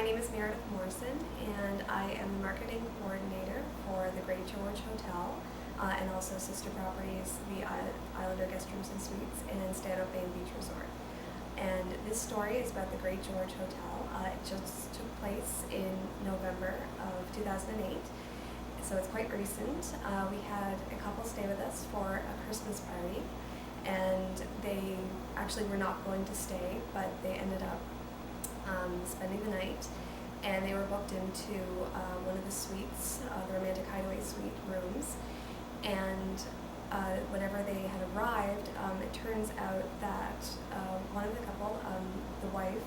name is Meredith Morrison, and I am the marketing coordinator for the Great George Hotel, and also sister properties, the Islander Guest Rooms and Suites, and Stanhope Bay Beach Resort. And this story is about the Great George Hotel. It just took place in November of 2008, so it's quite recent. We had a couple stay with us for a Christmas party, and they actually were not going to stay, but they ended up spending the night, and they were booked into one of the suites, the Romantic Hideaway Suite rooms. And whenever they had arrived, it turns out that one of the couple, the wife,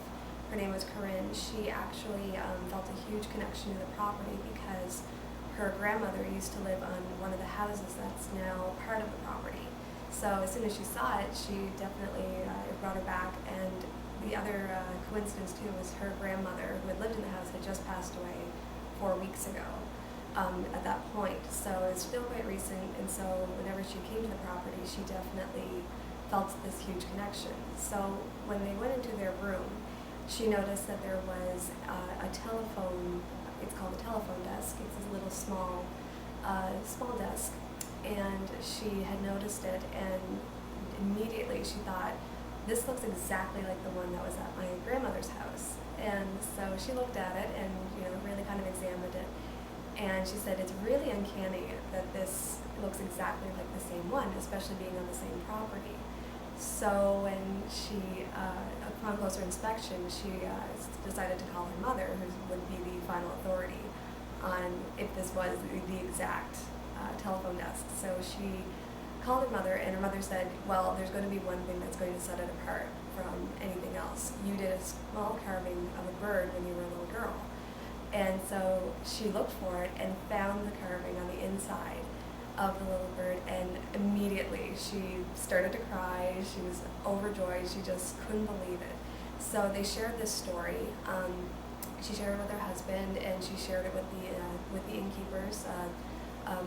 her name was Corinne, she actually felt a huge connection to the property because her grandmother used to live on one of the houses that's now part of the property. So as soon as she saw it, she definitely it brought her back. And the other coincidence too was her grandmother, who had lived in the house, had just passed away 4 weeks ago at that point. So it's still quite recent, and so whenever she came to the property, she definitely felt this huge connection. So when they went into their room, she noticed that there was a telephone. It's called a telephone desk. It's a little small desk, and she had noticed it, and immediately she thought, this looks exactly like the one that was at my grandmother's house. And so she looked at it and really kind of examined it, and she said it's really uncanny that this looks exactly like the same one, especially being on the same property. So when she, upon closer inspection, she decided to call her mother, who would be the final authority on if this was the exact telephone desk. So she called her mother, and her mother said, well, there's going to be one thing that's going to set it apart from anything else. You did a small carving of a bird when you were a little girl. And so she looked for it and found the carving on the inside of the little bird, and immediately she started to cry. She was overjoyed. She just couldn't believe it. So they shared this story. She shared it with her husband, and she shared it with the innkeepers,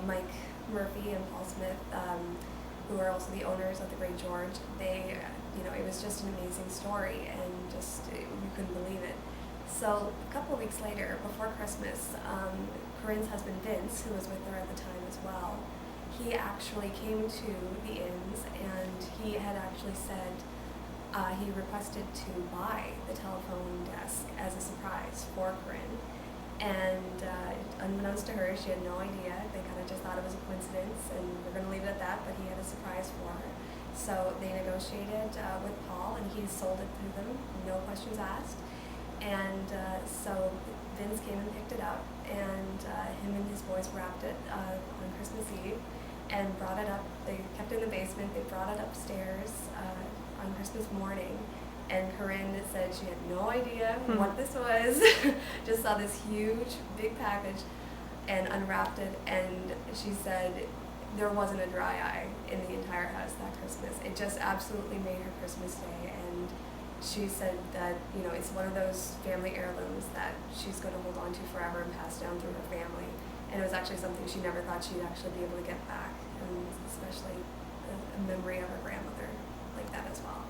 Mike Murphy and Paul Smith, who are also the owners of the Great George. They, it was just an amazing story, and just you couldn't believe it. So a couple of weeks later, before Christmas, Corinne's husband Vince, who was with her at the time as well, he actually came to the inns, and he had actually said he requested to buy the telephone desk as a surprise for Corinne. And unbeknownst to her, she had no idea. They kind of just thought it was a coincidence, and we're going to leave it at that, but he had a surprise for her. So they negotiated with Paul, and he sold it to them, no questions asked. And so Vince came and picked it up, and him and his boys wrapped it on Christmas Eve and brought it up. They kept it in the basement. They brought it upstairs on Christmas morning. And Corinne said she had no idea what this was, just saw this huge, big package and unwrapped it, and she said there wasn't a dry eye in the entire house that Christmas. It just absolutely made her Christmas day, and she said that, it's one of those family heirlooms that she's going to hold on to forever and pass down through her family. And it was actually something she never thought she'd actually be able to get back, and especially a memory of her grandmother like that as well.